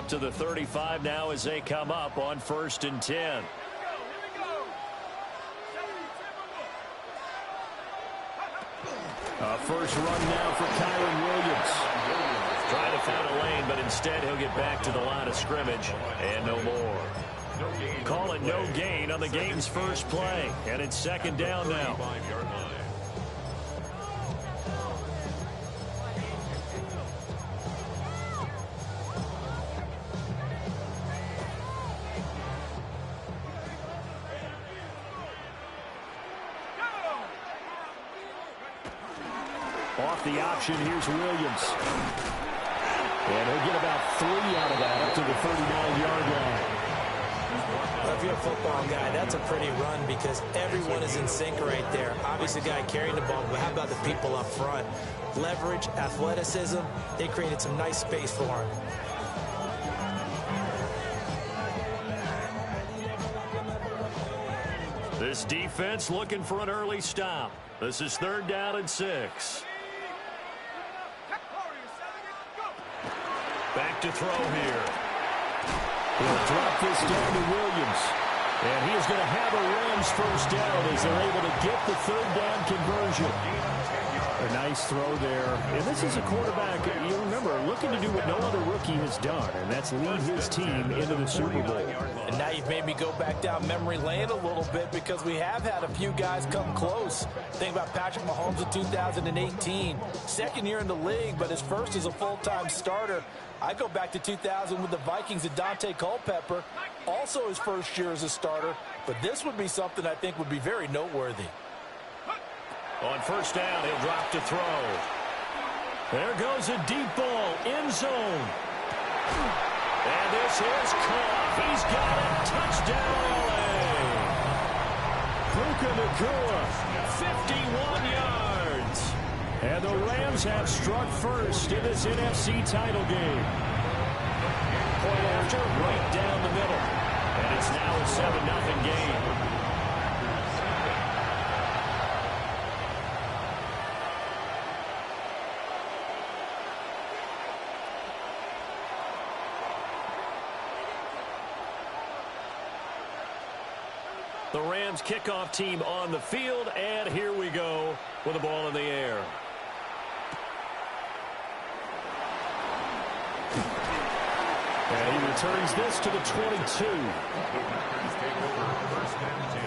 out to the 35 now as they come up on 1st and 10. First run now for Kyren Williams. Trying to find a lane, but instead he'll get back to the line of scrimmage and no more. Call it no gain on the game's first play, and it's 2nd down now. Off the option, here's Williams. And he'll get about 3 out of that up to the 39-yard line. Well, if you're a football guy, that's a pretty run because everyone is in sync right there. Obviously, the guy carrying the ball, but how about the people up front? Leverage, athleticism, they created some nice space for him. This defense looking for an early stop. This is 3rd down and 6. Back to throw here. He'll drop this down to Williams. And he is going to have a Rams first down as they're able to get the 3rd down conversion. A nice throw there. And this is a quarterback, you remember, looking to do what no other rookie has done, and that's lead his team into the Super Bowl. And now you've made me go back down memory lane a little bit because we have had a few guys come close. Think about Patrick Mahomes in 2018. 2nd year in the league, but his first as a full-time starter. I go back to 2000 with the Vikings and Dante Culpepper. Also his first year as a starter. But this would be something I think would be very noteworthy. On 1st down, he'll drop to throw. There goes a deep ball, end zone. And this is caught. He's got it. Touchdown, LA. Puka Nacua, 51 yards. And the Rams have struck first in this NFC title game. Point after, right down the middle. And it's now a 7-0 game. The Rams kickoff team on the field, and here we go with the ball in the air. And he returns this to the 22. Take over 1st and 10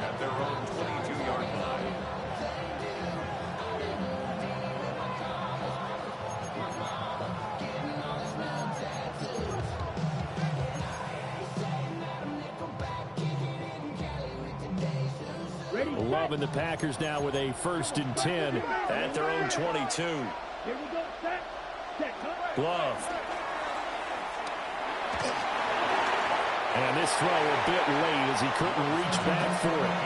at their own 22-yard line. Love and the Packers now with a 1st and 10 at their own 22. Love. And this throw a bit late as he couldn't reach back for it.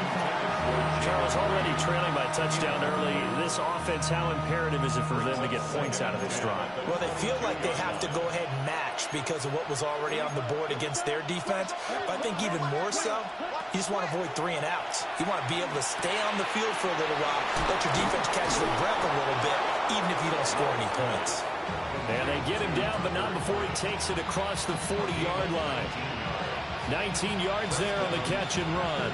Charles, already trailing by touchdown early. This offense, how imperative is it for them to get points out of this drive? Well, they feel like they have to go ahead and match because of what was already on the board against their defense. But I think even more so, you just want to avoid 3 and outs. You want to be able to stay on the field for a little while, let your defense catch their breath a little bit, even if you don't score any points. And they get him down, but not before he takes it across the 40-yard line. 19 yards there on the catch and run.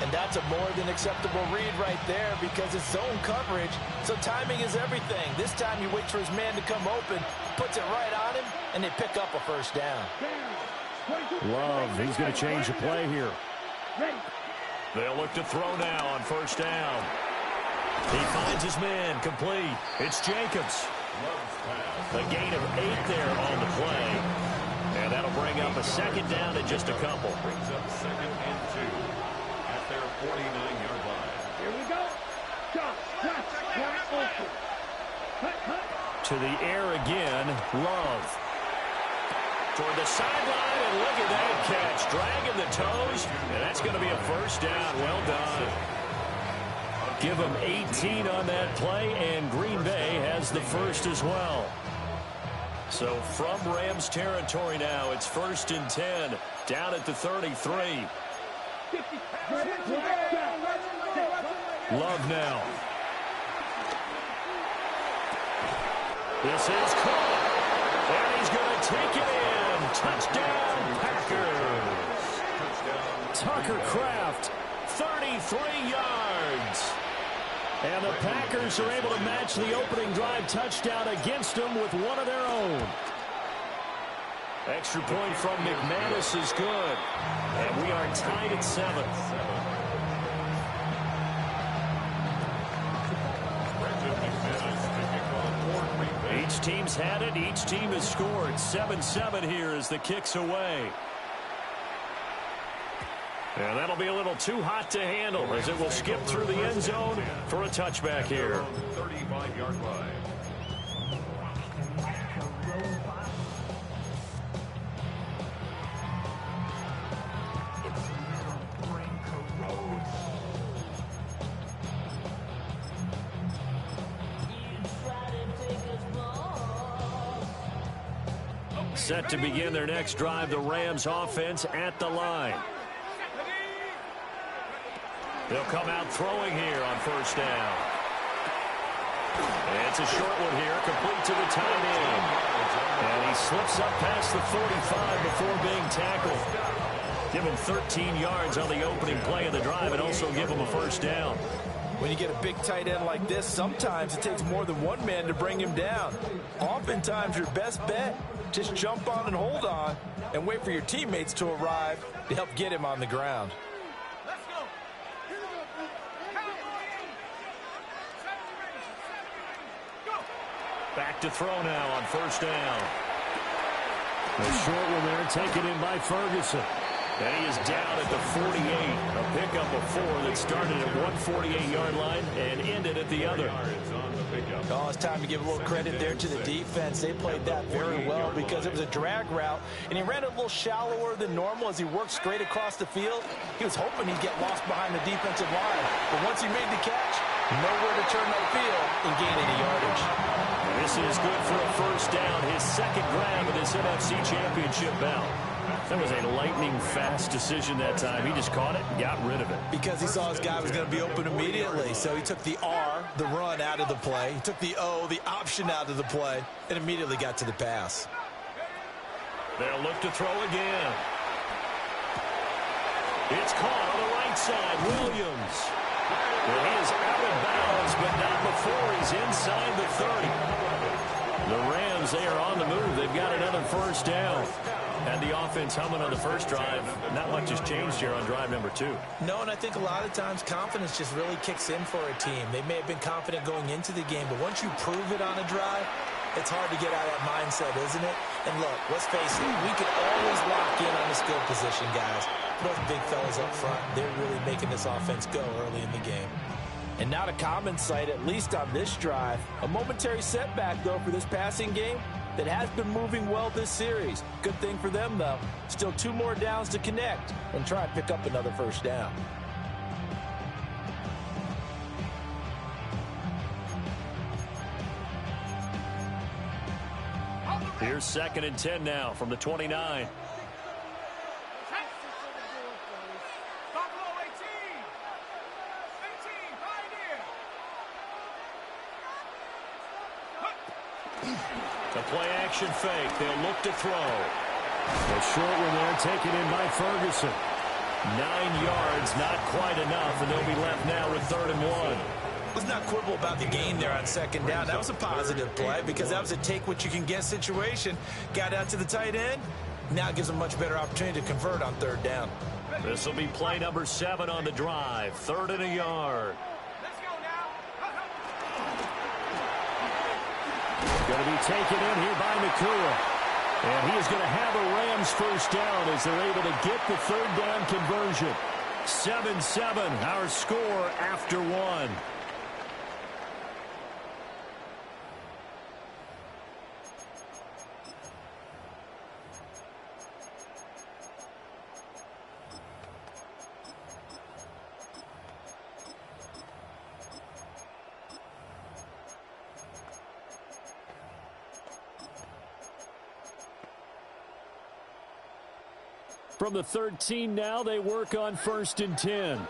And that's a more than acceptable read right there because it's zone coverage, so timing is everything. This time you wait for his man to come open, puts it right on him, and they pick up a 1st down. Love, he's going to change the play here. They'll look to throw now on 1st down. He finds his man, complete. It's Jacobs. A gain of 8 there on the play. And that'll bring up a 2nd down and just a couple. Brings up 2nd and 2 at their 49-yard line. Here we go. To the air again, Love. Toward the sideline, and look at that catch. Dragging the toes, and that's going to be a 1st down. Well done. Give them 18 on that play, and Green Bay has the first as well. So from Rams territory now, it's 1st and 10, down at the 33. Love now. This is caught. And he's going to take it in. Touchdown, Packers. Tucker Kraft, 33 yards. And the Packers are able to match the opening drive touchdown against them with one of their own. Extra point from McManus is good. And we are tied at 7. Each team's had it. Each team has scored. 7-7 here as the kick's away. And that'll be a little too hot to handle as it will skip through the end zone for a touchback here. 35-yard line. Set to begin their next drive, the Rams offense at the line. They'll come out throwing here on first down. And it's a short one here, complete to the tight end. And he slips up past the 45 before being tackled. Give him 13 yards on the opening play of the drive and also give him a first down. When you get a big tight end like this, sometimes it takes more than one man to bring him down. Oftentimes, your best bet, just jump on and hold on and wait for your teammates to arrive to help get him on the ground. Back to throw now on first down. A short one there, taken in by Ferguson. And he is down at the 48. A pickup of 4 that started at 148-yard line and ended at the other. Oh, it's time to give a little credit there to the defense. They played that very well because it was a drag route, and he ran it a little shallower than normal as he worked straight across the field. He was hoping he'd get lost behind the defensive line, but once he made the catch, nowhere to turn upfield and gain any yardage. This is good for a first down, his second grab of this NFC Championship bout. That was a lightning-fast decision that time. He just caught it and got rid of it. Because he saw his guy was going to be open immediately. So he took the R, the run, out of the play. He took the O, the option, out of the play, and immediately got to the pass. They'll look to throw again. It's caught on the right side. Williams. Well, he is out of bounds, but not before he's inside the 30. The Rams, they are on the move. They've got another first down. Had the offense humming on the first drive. Not much has changed here on drive number 2. No, and I think a lot of times confidence just really kicks in for a team. They may have been confident going into the game, but once you prove it on a drive, it's hard to get out of that mindset, isn't it? And look, let's face it, we can always lock in on the skill position, guys. Those big fellas up front, they're really making this offense go early in the game. And not a common sight, at least on this drive. A momentary setback, though, for this passing game that has been moving well this series. Good thing for them, though. Still 2 more downs to connect and try and pick up another first down. Here's 2nd and 10 now from the 29. The play-action fake. They'll look to throw. A short one there, taken in by Ferguson. 9 yards, not quite enough, and they'll be left now with 3rd and 1. Let's not quibble about the gain there on 2nd down. That was a positive play because that was a take-what-you-can-get situation. Got out to the tight end. Now gives them a much better opportunity to convert on 3rd down. This will be play number 7 on the drive. 3rd and a yard. Going to be taken in here by Nakua. And he is going to have a Rams first down as they're able to get the 3rd down conversion. 7-7, our score after 1. From the 13 now, they work on 1st and 10.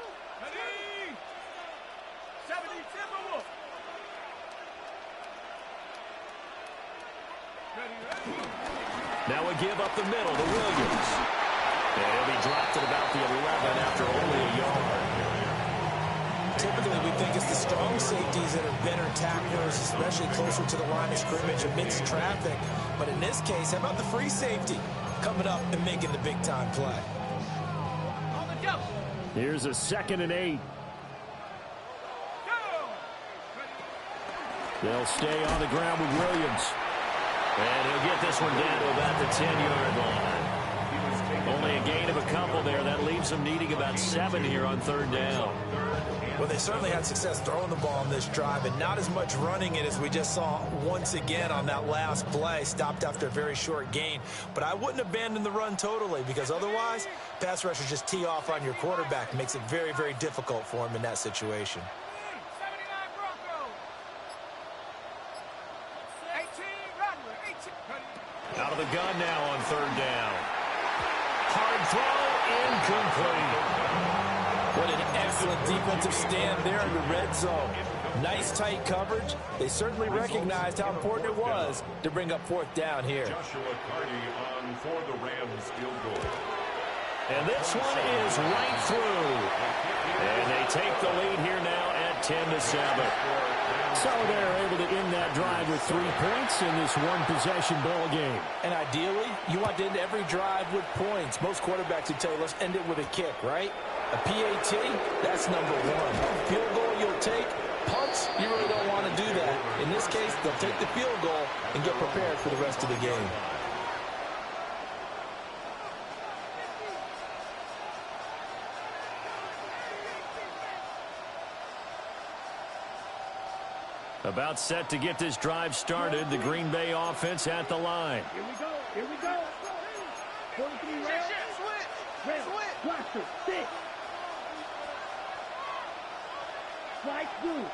give up the middle to Williams. And he'll be dropped at about the 11 after only a yard. Typically, we think it's the strong safeties that are better tacklers, especially closer to the line of scrimmage amidst traffic. But in this case, how about the free safety coming up and making the big-time play? Here's a 2nd and 8. They'll stay on the ground with Williams. And he'll get this one down to about the 10-yard line. Only a gain of a couple there. That leaves them needing about 7 here on 3rd down. Well, they certainly had success throwing the ball on this drive, and not as much running it as we just saw once again on that last play. Stopped after a very short gain. But I wouldn't abandon the run totally, because otherwise, pass rushers just tee off on your quarterback. Makes it very, very difficult for him in that situation. Out of the gun now on 3rd down. Hard throw, incomplete. What an excellent defensive stand there in the red zone. Nice tight coverage. They certainly recognized how important it was to bring up 4th down here. Joshua Carty on for the Rams field goal. And this one is right through. And they take the lead here now at 10-7. So they're able to end that drive with 3 points in this one-possession ball game. And ideally, you want to end every drive with points. Most quarterbacks would tell you, let's end it with a kick, right? A PAT, that's number 1. Field goal you'll take. Punts, you really don't want to do that. In this case, they'll take the field goal and get prepared for the rest of the game. About set to get this drive started. The Green Bay offense at the line. Here we go. Here we go. 43 rounds. Blaster. 6. Slide through.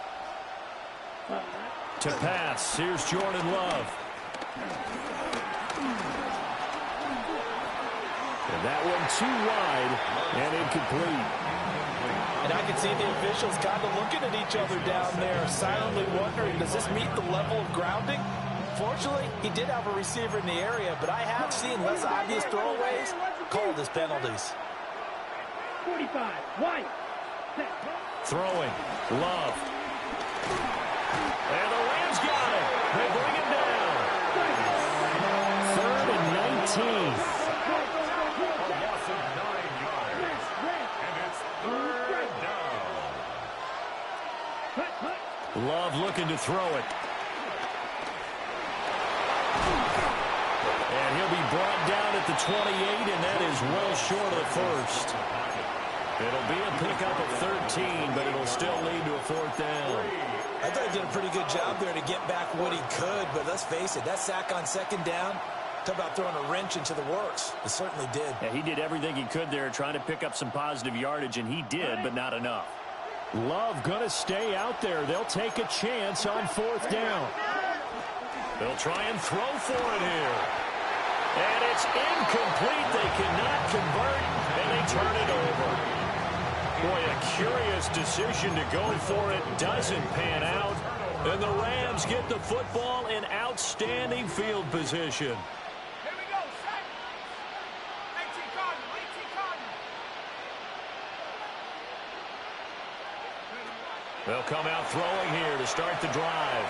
To pass. Here's Jordan Love. And that one too wide and incomplete. And I can see the officials kind of looking at each other down there, silently wondering, does this meet the level of grounding? Fortunately, he did have a receiver in the area, but I have seen less obvious throwaways called as penalties. 45. White. Throwing. Love. And the Rams got it. They bring him down. 3rd and 19. Love looking to throw it. And he'll be brought down at the 28, and that is well short of the 1st. It'll be a pickup of 13, but it'll still lead to a 4th down. I thought he did a pretty good job there to get back what he could, but let's face it, that sack on 2nd down, talk about throwing a wrench into the works. It certainly did. Yeah, he did everything he could there trying to pick up some positive yardage, and he did, but not enough. Love going to stay out there. They'll take a chance on 4th down. They'll try and throw for it here. And it's incomplete. They cannot convert, and they turn it over. Boy, a curious decision to go for it. Doesn't pan out. And the Rams get the football in outstanding field position. They'll come out throwing here to start the drive.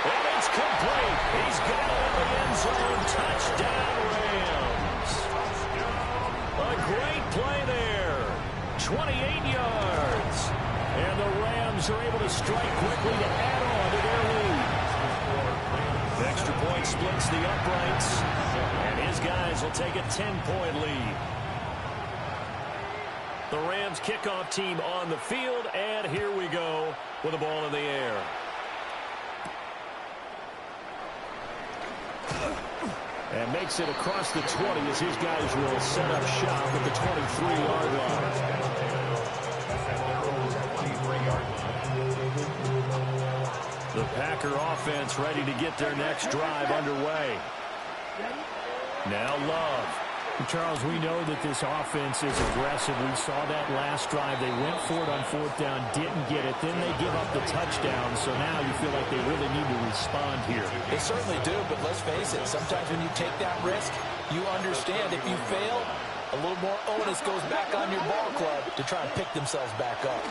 And it's complete. He's got it in the end zone. Touchdown, Rams. A great play there. 28 yards. And the Rams are able to strike quickly to add on to their lead. The extra point splits the uprights. And his guys will take a 10-point lead. The Rams kickoff team on the field, and here we go with the ball in the air. And makes it across the 20 as his guys will set up shop at the 23-yard line. The Packer offense ready to get their next drive underway. Now Love. Charles, we know that this offense is aggressive. We saw that last drive. They went for it on fourth down, didn't get it. Then they give up the touchdown. So now you feel like they really need to respond here. They certainly do, but let's face it. Sometimes when you take that risk, you understand if you fail, a little more onus goes back on your ball club to try and pick themselves back up.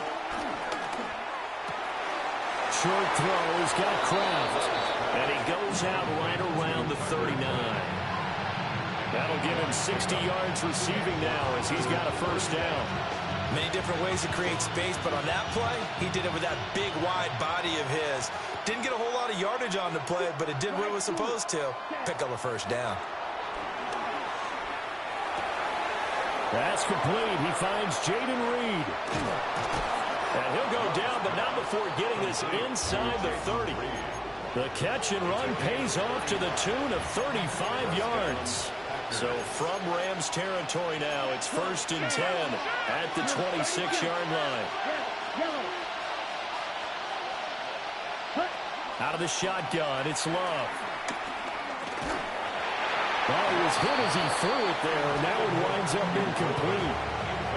Short throw. He's got Kraft. And he goes out right around the 39. That'll give him 60 yards receiving now as he's got a first down. Many different ways to create space, but on that play, he did it with that big, wide body of his. Didn't get a whole lot of yardage on the play, but it did what it was supposed to. Pick up a first down. That's complete. He finds Jaden Reed. And he'll go down, but not before getting this inside the 30. The catch and run pays off to the tune of 35 yards. So from Rams territory now, it's 1st and 10 at the 26-yard line. Out of the shotgun, it's Love. Well, he was hit as he threw it there, and that one winds up incomplete.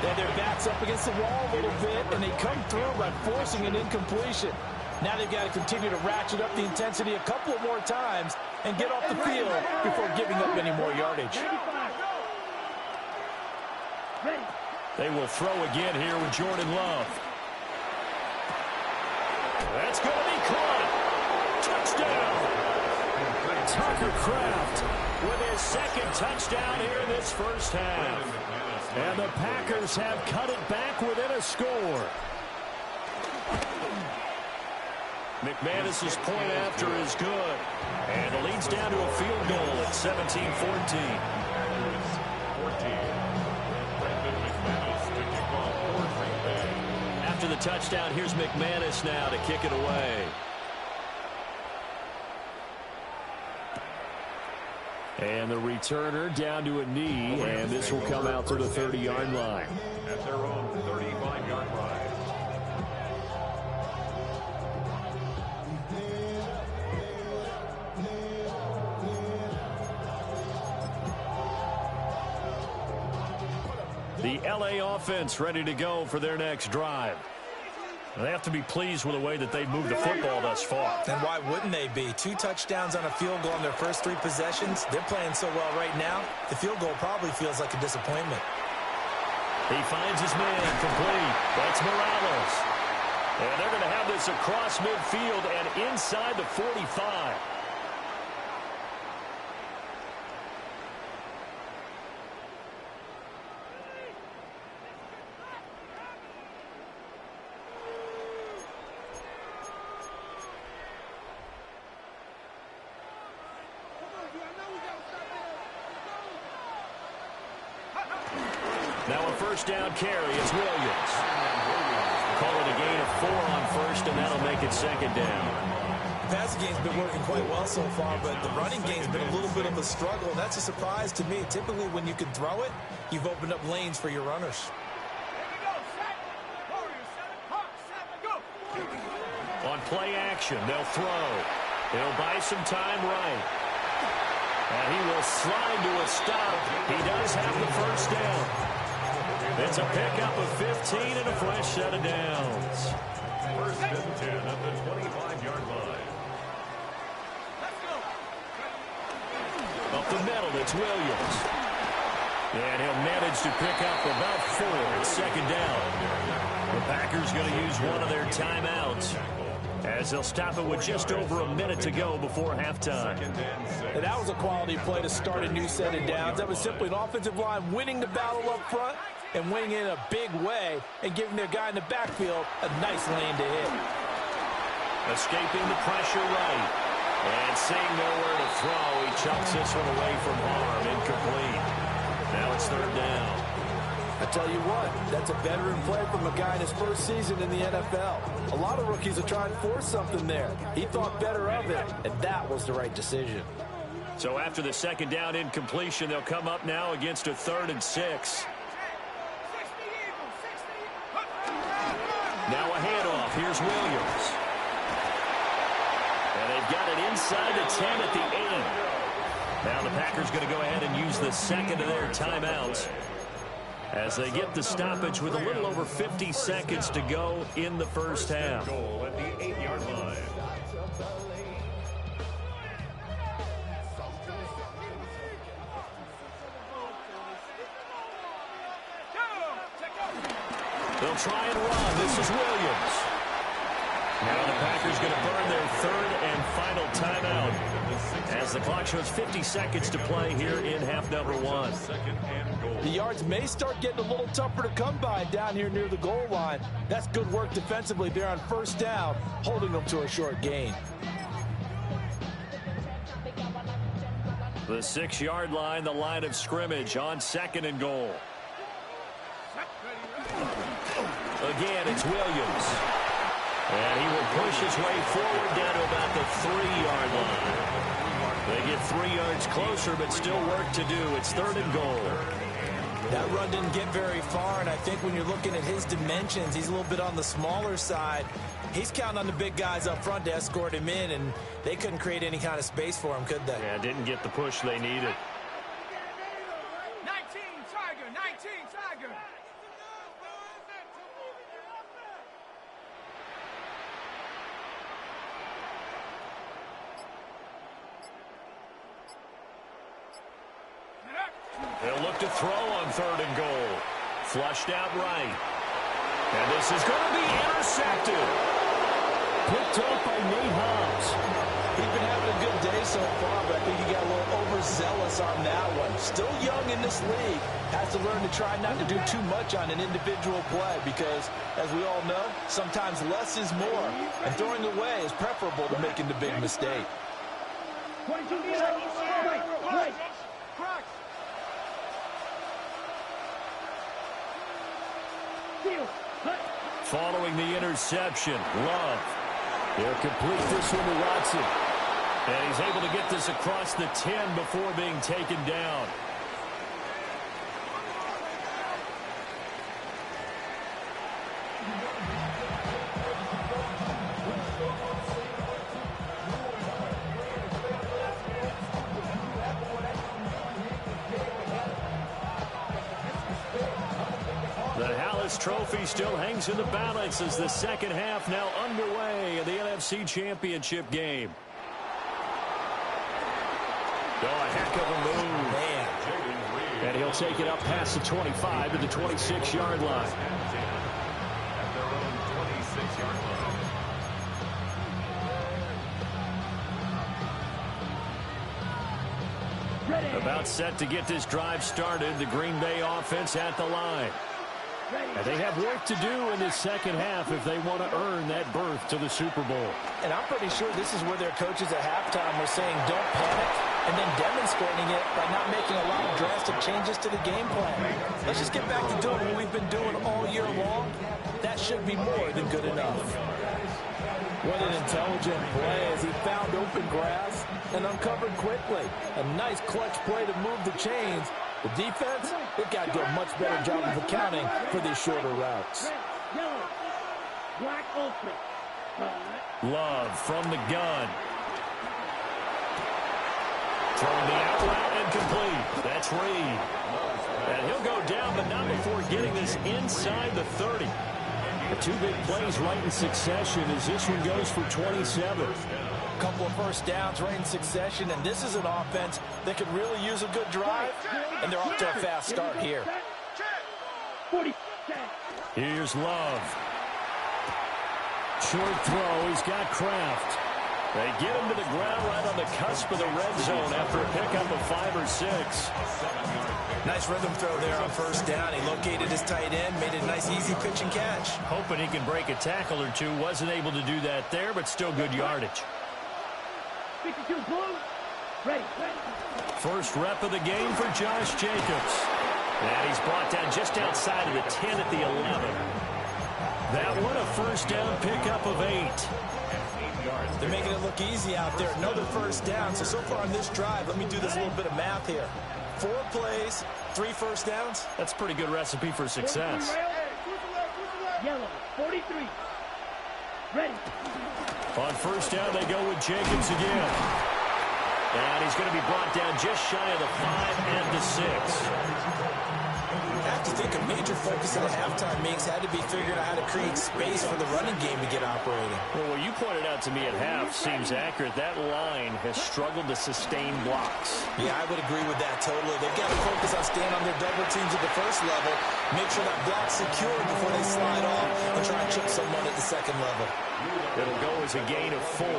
And their backs up against the wall a little bit, and they come through by forcing an incompletion. Now they've got to continue to ratchet up the intensity a couple of more times and get off the field before giving up any more yardage. They will throw again here with Jordan Love. That's going to be caught. Touchdown. Tucker Kraft with his second touchdown here in this first half. And the Packers have cut it back within a score. McManus's point after is good. And the lead's down to a field goal at 17-14. After the touchdown, here's McManus now to kick it away. And the returner down to a knee, and this will come out to the 30-yard line. At their own 35-yard line. The LA offense ready to go for their next drive. They have to be pleased with the way that they've moved the football thus far. And why wouldn't they be? 2 touchdowns on a field goal in their first 3 possessions. They're playing so well right now, the field goal probably feels like a disappointment. He finds his man complete. That's Morales. And they're going to have this across midfield and inside the 45. Now a first down carry is Williams. Call it a gain of 4 on first, and that'll make it second down. The passing game's been working quite well so far, but the running game's been a little bit of a struggle. That's a surprise to me. Typically, when you can throw it, you've opened up lanes for your runners. On play action, they'll throw. They'll buy some time right. And he will slide to a stop. He does have the first down. It's a pickup of 15 and a fresh set of downs. 1st and 10 at the 25-yard line. Up the middle, it's Williams. And he'll manage to pick up about 4 at second down. The Packers going to use one of their timeouts as they'll stop it with just over a minute to go before halftime. And that was a quality play to start a new set of downs. That was simply an offensive line winning the battle up front and winning in a big way and giving their guy in the backfield a nice lane to hit. Escaping the pressure right. And seeing nowhere to throw, he chucks this one away from harm. Incomplete. Now it's 3rd down. I tell you what, that's a veteran play from a guy in his first season in the NFL. A lot of rookies are trying to force something there. He thought better of it, and that was the right decision. So after the second down incompletion, they'll come up now against a 3rd and 6. Now a handoff. Here's Williams. And they've got it inside the 10 at the 8. Now the Packers going to go ahead and use the second of their timeouts as they get the stoppage with a little over 50 seconds to go in the first half. Goal at the 8-yard line. They'll try and run. This is Williams. Now the Packers going to burn their third and final timeout as the clock shows 50 seconds to play here in half number one. The yards may start getting a little tougher to come by down here near the goal line. That's good work defensively there on first down, holding them to a short gain. The 6-yard line, the line of scrimmage on second and goal. Again, it's Williams. And he will push his way forward down to about the 3-yard line. They get 3 yards closer, but still work to do. It's third and goal. That run didn't get very far, and I think when you're looking at his dimensions, he's a little bit on the smaller side. He's counting on the big guys up front to escort him in, and they couldn't create any kind of space for him, could they? Yeah, didn't get the push they needed. 19 Tiger, 19 Tiger. They'll look to throw on third and goal. Flushed out right. And this is going to be intercepted. Picked up by Nate Hobbs. He's been having a good day so far, but I think he got a little overzealous on that one. Still young in this league. Has to learn to try not to do too much on an individual play because, as we all know, sometimes less is more. And throwing away is preferable to making the big mistake. 22 right. Following the interception, Love. They'll complete this one to Watson. And he's able to get this across the 10 before being taken down. Trophy still hangs in the balance as the second half now underway in the NFC Championship game. Oh, a heck of a move. Man. And he'll take it up past the 25 to the 26-yard line. At their own 26-yard line. About set to get this drive started. The Green Bay offense at the line. And they have work to do in this second half if they want to earn that berth to the Super Bowl. And I'm pretty sure this is where their coaches at halftime were saying don't panic and then demonstrating it by not making a lot of drastic changes to the game plan. Let's just get back to doing what we've been doing all year long. That should be more than good enough. What an intelligent play as he found open grass and uncovered quickly. A nice clutch play to move the chains. The defense, they've got to do a much better job of accounting for these shorter routes. Yellow, black ultimate. Love from the gun. Throwing the out route and complete. That's Reed. And he'll go down, but not before getting this inside the 30. The two big plays right in succession as this one goes for 27. Couple of first downs right in succession, and this is an offense that could really use a good drive, and they're off to a fast start here. 40. Here's Love. Short throw. He's got Kraft. They get him to the ground right on the cusp of the red zone after a pickup of 5 or 6. Nice rhythm throw there on first down. He located his tight end, made it a nice easy pitch and catch. Hoping he can break a tackle or two. Wasn't able to do that there, but still good yardage. 52 blue. Ready. First rep of the game for Josh Jacobs. And he's brought down just outside of the 10 at the 11. That one a first down pickup of 8. They're making it look easy out there. Another first down. So far on this drive, let me do this little bit of math here. 4 plays, 3 first downs. That's a pretty good recipe for success. Yellow, 43. Ready. On first down, they go with Jacobs again. And he's going to be brought down just shy of the 5 and the 6. I have to think a major focus at the halftime, Meeks, had to be figuring out how to create space for the running game to get operating. Well, what you pointed out to me at half seems accurate. That line has struggled to sustain blocks. Yeah, I would agree with that totally. They've got to focus on staying on their double teams at the first level, make sure that block's secure before they slide off and try and chip someone at the second level. It'll go as a gain of 4.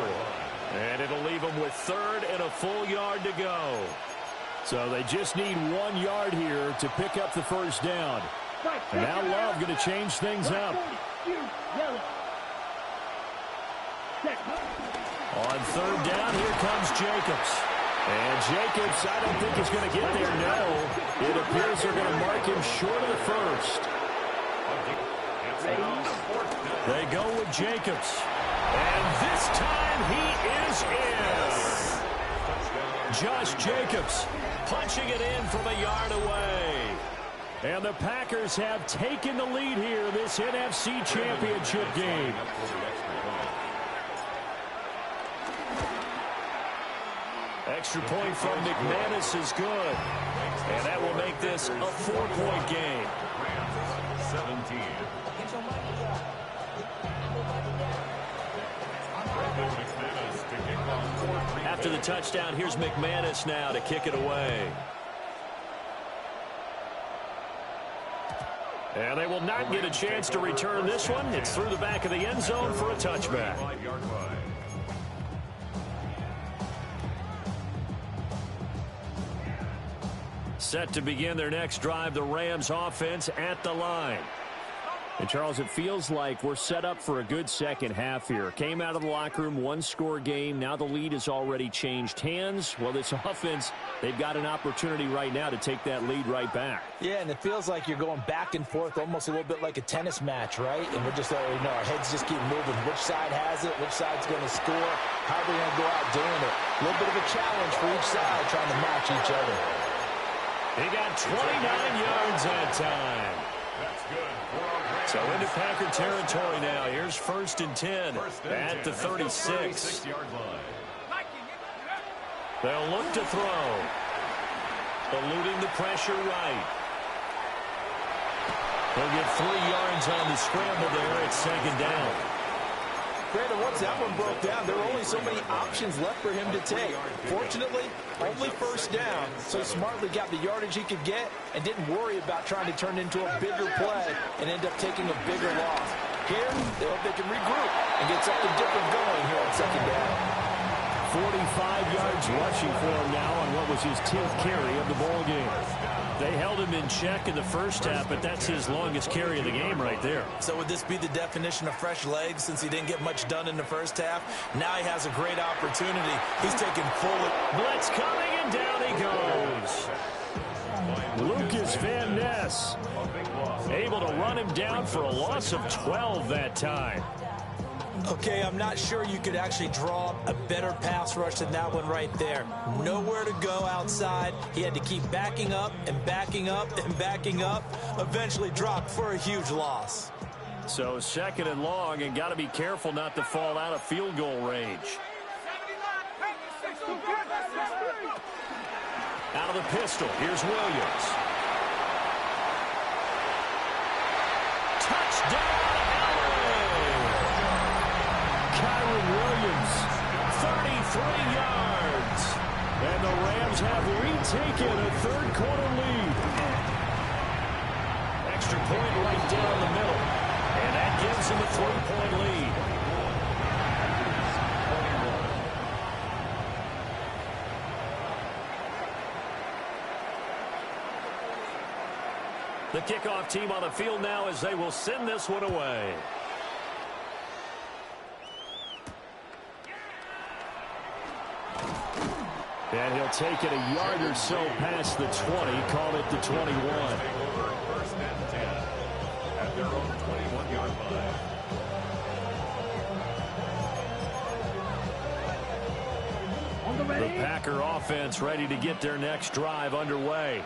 And it'll leave them with 3rd and a full yard to go. So they just need 1 yard here to pick up the first down. And now Love going to change things up. On 3rd down, here comes Jacobs. And Jacobs, I don't think is going to get there, no. It appears they're going to mark him short of the first. They go with Jacobs. And this time he is in. Josh Jacobs punching it in from a yard away. And the Packers have taken the lead here in this NFC Championship game. Extra point from McManus is good. And that will make this a 4-point game. 17. After the touchdown, here's McManus now to kick it away. And they will not get a chance to return this one. It's through the back of the end zone for a touchback. Set to begin their next drive, the Rams offense at the line. And, Charles, it feels like we're set up for a good second half here. Came out of the locker room, 1-score game. Now the lead has already changed hands. Well, this offense, they've got an opportunity right now to take that lead right back. Yeah, and it feels like you're going back and forth almost a little bit like a tennis match, right? And we're just, our heads just keep moving. Which side has it? Which side's going to score? How are they going to go out doing it? A little bit of a challenge for each side trying to match each other. He got 29 yards that time. That's good. So into Packer territory now. Here's 1st and 10 at the 36. They'll look to throw. Eluding the pressure right. He'll get 3 yards on the scramble there at 2nd down. Brandon, once that one broke down, there were only so many options left for him to take. Fortunately, only 1st down, so he smartly got the yardage he could get and didn't worry about trying to turn it into a bigger play and end up taking a bigger loss. Here, they hope they can regroup and get something different going here on 2nd down. 45 yards rushing for him now on what was his 10th carry of the ball game. They held him in check in the first half, but that's his longest carry of the game right there. So would this be the definition of fresh legs since he didn't get much done in the first half? Now he has a great opportunity. He's taking full. Blitz coming, and down he goes. Lucas Van Ness able to run him down for a loss of 12 that time. Okay, I'm not sure you could actually draw a better pass rush than that one right there. Nowhere to go outside. He had to keep backing up and backing up and backing up. Eventually dropped for a huge loss. So 2nd and long, and got to be careful not to fall out of field goal range. Out of the pistol, here's Williams. Touchdown! Kyron Williams, 33 yards. And the Rams have retaken a 3rd-quarter lead. Extra point right down the middle. And that gives them a 3-point lead. The kickoff team on the field now as they will send this one away. And he'll take it a yard or so past the 20, call it the 21. 1st and 10 at their own 21-yard line. The Packer offense ready to get their next drive underway.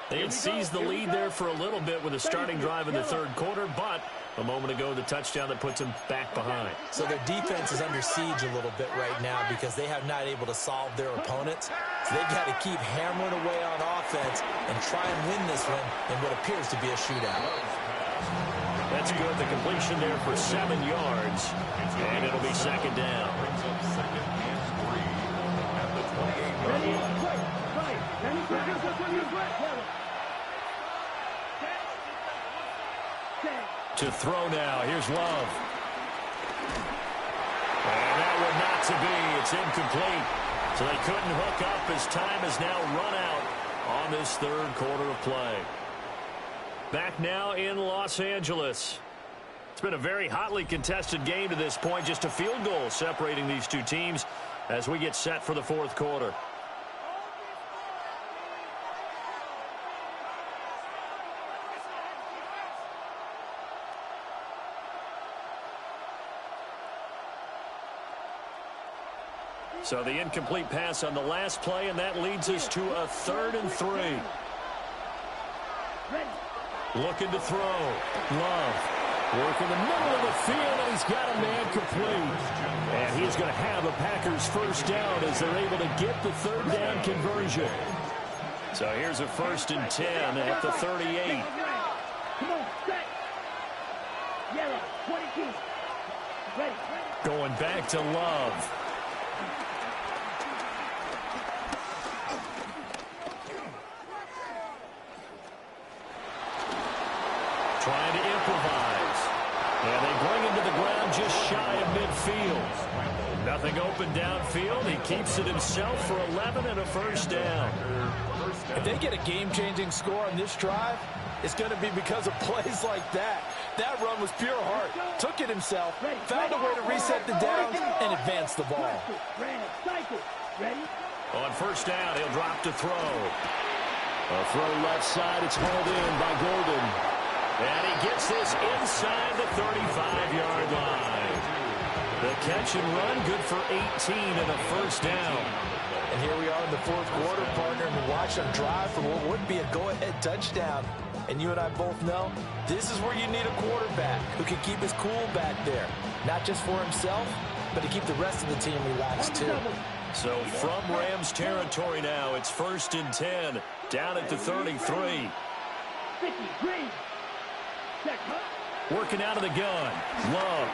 They had seized the lead there for a little bit with a starting drive in the third quarter, but a moment ago, the touchdown that puts them back behind. So their defense is under siege a little bit right now because they have not able to solve their opponents. So they've got to keep hammering away on offense and try and win this one in what appears to be a shootout. That's good. The completion there for 7 yards, and it'll be second down. Brings up second and 3 at the 28-yard line. To throw now. Here's Love. And that one not to be. It's incomplete. So they couldn't hook up as time has now run out on this third quarter of play. Back now in Los Angeles. It's been a very hotly contested game to this point. Just a field goal separating these two teams as we get set for the fourth quarter. So the incomplete pass on the last play, and that leads us to a 3rd and 3. Looking to throw. Love. Working the middle of the field, and he's got a man complete. And he's going to have a Packers first down as they're able to get the third down conversion. So here's a 1st and 10 at the 38. Come on, set. Yellow, 22. Ready. Going back to Love. Trying to improvise. And they bring him to the ground just shy of midfield. Nothing open downfield. He keeps it himself for 11 and a first down. If they get a game-changing score on this drive, it's going to be because of plays like that. That run was pure heart. Took it himself, found a way to reset the downs, and advance the ball. On first down, he'll drop to throw. A throw left side. It's hauled in by Golden. And he gets this inside the 35-yard line. The catch and run, good for 18 and a first down. And here we are in the fourth quarter, partner, and watch them drive for what would be a go-ahead touchdown. And you and I both know this is where you need a quarterback who can keep his cool back there. Not just for himself, but to keep the rest of the team relaxed too. So from Rams territory now, it's 1st and 10, down at the 33. Working out of the gun. Love.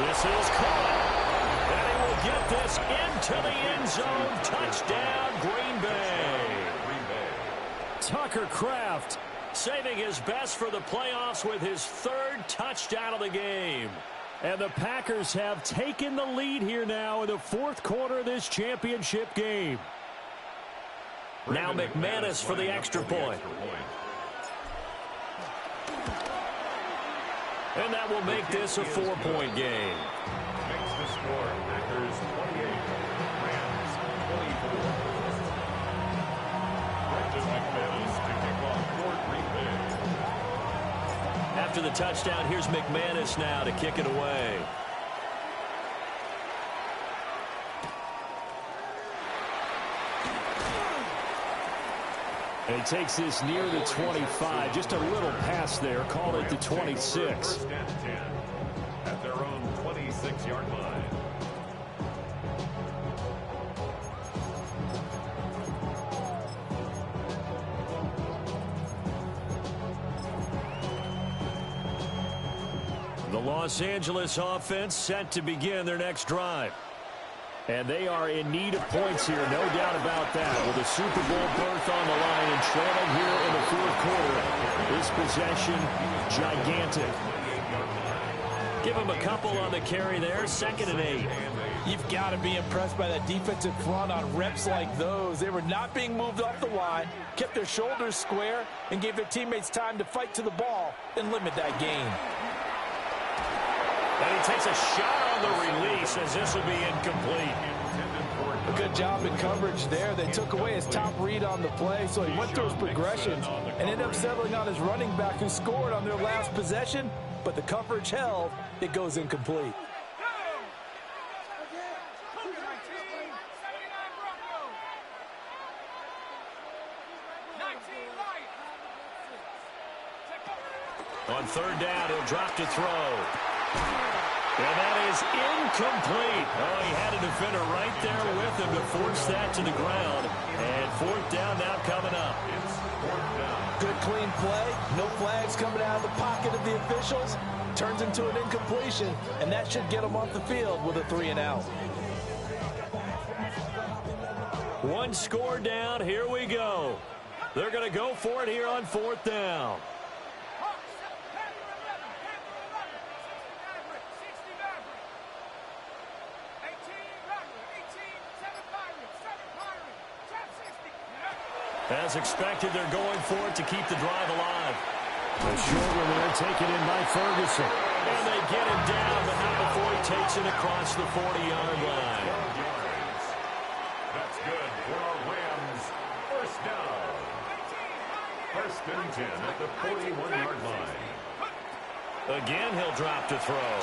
This is caught. And he will get this into the end zone. Touchdown, Green Bay. Tucker Kraft saving his best for the playoffs with his 3rd touchdown of the game. And the Packers have taken the lead here now in the fourth quarter of this championship game. Now McManus for the extra point. And that will make this a 4-point game. Makes the score Packers 28, Rams 24. Brendan McManus to kick off for Green Bay. After the touchdown, here's McManus now to kick it away. And he takes this near the 25. Just a little pass there. Call it the 26. 1st and 10 at their own 26-yard line. The Los Angeles offense set to begin their next drive. And they are in need of points here, no doubt about that. With a Super Bowl berth on the line and trailing here in the fourth quarter. This possession, gigantic. Give him a couple on the carry there, 2nd and 8. You've got to be impressed by that defensive front on reps like those. They were not being moved off the line, kept their shoulders square, and gave their teammates time to fight to the ball and limit that gain. And he takes a shot on the release as this will be incomplete. A good job in coverage there. They took away his top read on the play, so he went through his progressions and ended up settling on his running back who scored on their last possession, but the coverage held. It goes incomplete. On third down, he'll drop to throw. And that is incomplete. Oh, he had a defender right there with him to force that to the ground. And fourth down now coming up. It's fourth down. Good clean play. No flags coming out of the pocket of the officials. Turns into an incompletion, and that should get him off the field with a 3-and-out. One score down. Here we go. They're going to go for it here on fourth down. As expected, they're going for it to keep the drive alive. A short one there taken in by Ferguson. And they get him down, but not before he takes it across the 40-yard line. That's good for our Rams. First down. First and 10 at the 41-yard line. Again, he'll drop to throw.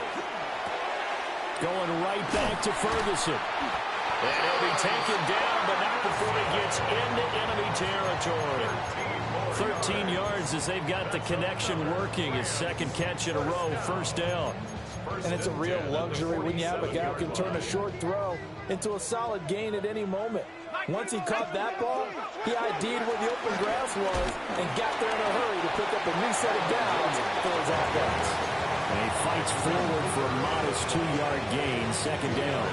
Going right back to Ferguson. And he'll be taken down, but not before he gets into enemy territory. 13 yards as they've got the connection working. His second catch in a row, first down. And it's a real luxury when you have a guy who can turn a short throw into a solid gain at any moment. Once he caught that ball, he ID'd where the open grass was and got there in a hurry to pick up a new set of downs for his offense. And he fights forward for a modest 2-yard gain, second down.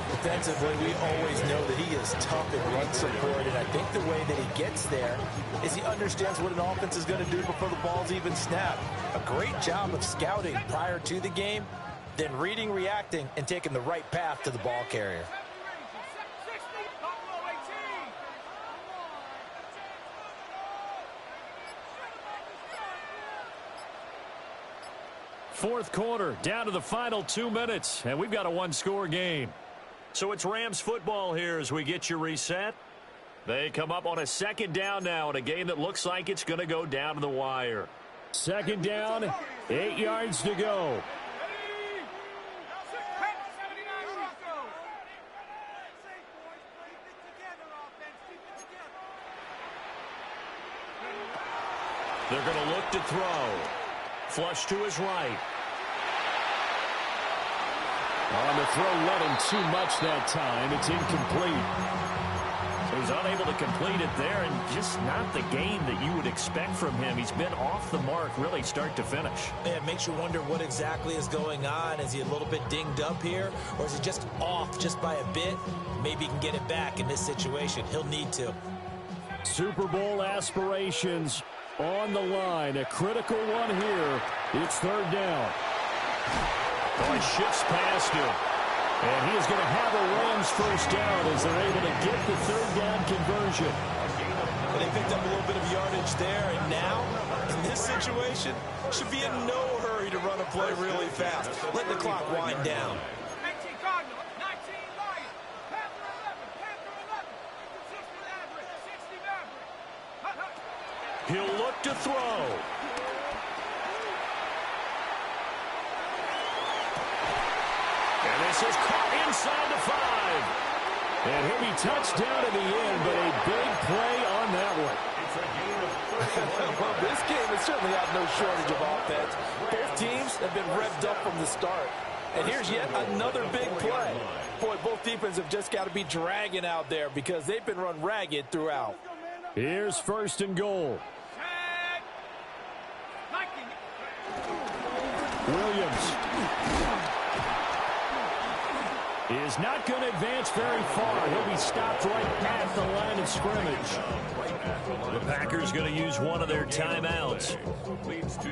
Defensively, we always know that he is tough in run support, and I think the way that he gets there is he understands what an offense is going to do before the ball's even snapped. A great job of scouting prior to the game, then reading, reacting, and taking the right path to the ball carrier. Fourth quarter, down to the final 2 minutes, and we've got a one-score game. So it's Rams football here as we get you reset. They come up on a second down now in a game that looks like it's going to go down to the wire. Second down, 8 yards to go. They're going to look to throw. Flush to his right. On the throw, led him too much that time. It's incomplete. So he's unable to complete it there, and just not the game that you would expect from him. He's been off the mark, really, start to finish. Yeah, it makes you wonder what exactly is going on. Is he a little bit dinged up here, or is he just off just by a bit? Maybe he can get it back in this situation. He'll need to. Super Bowl aspirations on the line. A critical one here. It's third down. Oh, he shifts past him. And he is going to have a Rams first down as they're able to get the third down conversion. Well, they picked up a little bit of yardage there, and now, in this situation, should be in no hurry to run a play really fast. Let the clock wind down. 19 Cardinals, 19 Lions, Panther 11, 60 Maverick, 60 Maverick. He'll look to throw. And this is caught inside the 5. And he'll be touched down at the end, but a big play on that one. It's a gain of 31. Well, this game has certainly had no shortage of offense. Both teams have been revved up from the start. And here's yet another big play. Boy, both defenses have just got to be dragging out there because they've been run ragged throughout. Here's first and goal. Williams is not going to advance very far. He'll be stopped right at the line of scrimmage. The Packers going to use one of their timeouts.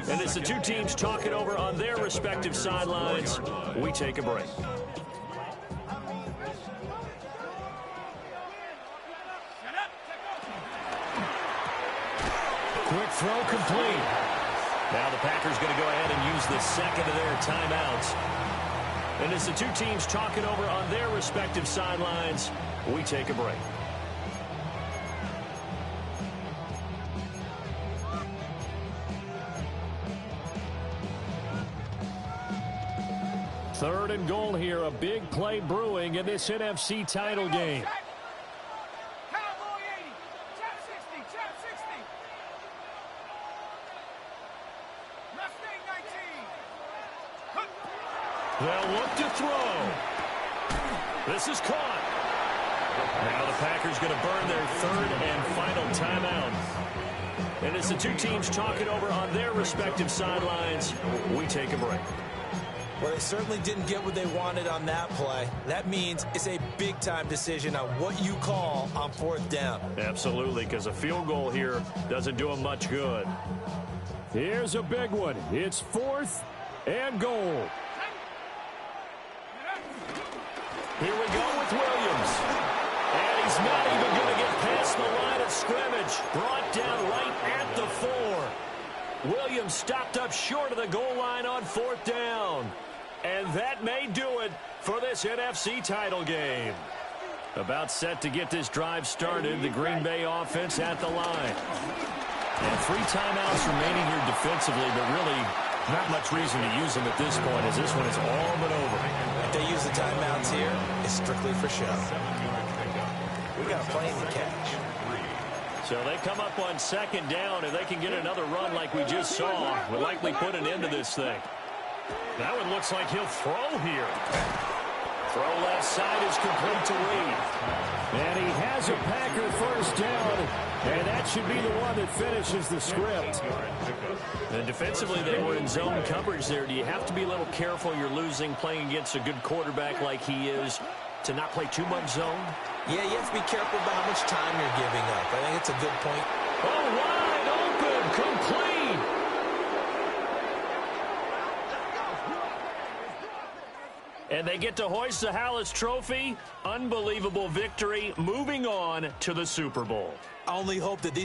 And as the two teams talk it over on their respective sidelines, we take a break. Quick throw complete. Now the Packers going to go ahead and use the second of their timeouts. And as the two teams talk it over on their respective sidelines, we take a break. Third and goal here, a big play brewing in this NFC title game. They'll look to throw. This is caught. Now the Packers going to burn their third and final timeout. And as the two teams talk it over on their respective sidelines, we take a break. Well, they certainly didn't get what they wanted on that play. That means it's a big-time decision on what you call on fourth down. Absolutely, because a field goal here doesn't do them much good. Here's a big one. It's 4th and goal. Here we go with Williams. And he's not even going to get past the line of scrimmage. Brought down right at the 4. Williams stopped up short of the goal line on 4th down. And that may do it for this NFC title game. About set to get this drive started, the Green Bay offense at the line. And 3 timeouts remaining here defensively, but really not much reason to use them at this point, as this one is all but over. If they use the timeouts here, it's strictly for show. We got a plane to catch. So they come up on 2nd down, and they can get another run like we just saw. Would likely put an end to this thing. That one looks like he'll throw here. Throw left side is complete to Reed. And he has a Packer first down, and that should be the one that finishes the script. And defensively, they were in zone coverage there. Do you have to be a little careful? You're losing, playing against a good quarterback like he is, to not play too much zone? Yeah, you have to be careful about how much time you're giving up. I think it's a good point. Oh, wide open, complete. And they get to hoist the Hallis Trophy. Unbelievable victory, moving on to the Super Bowl. I only hope that these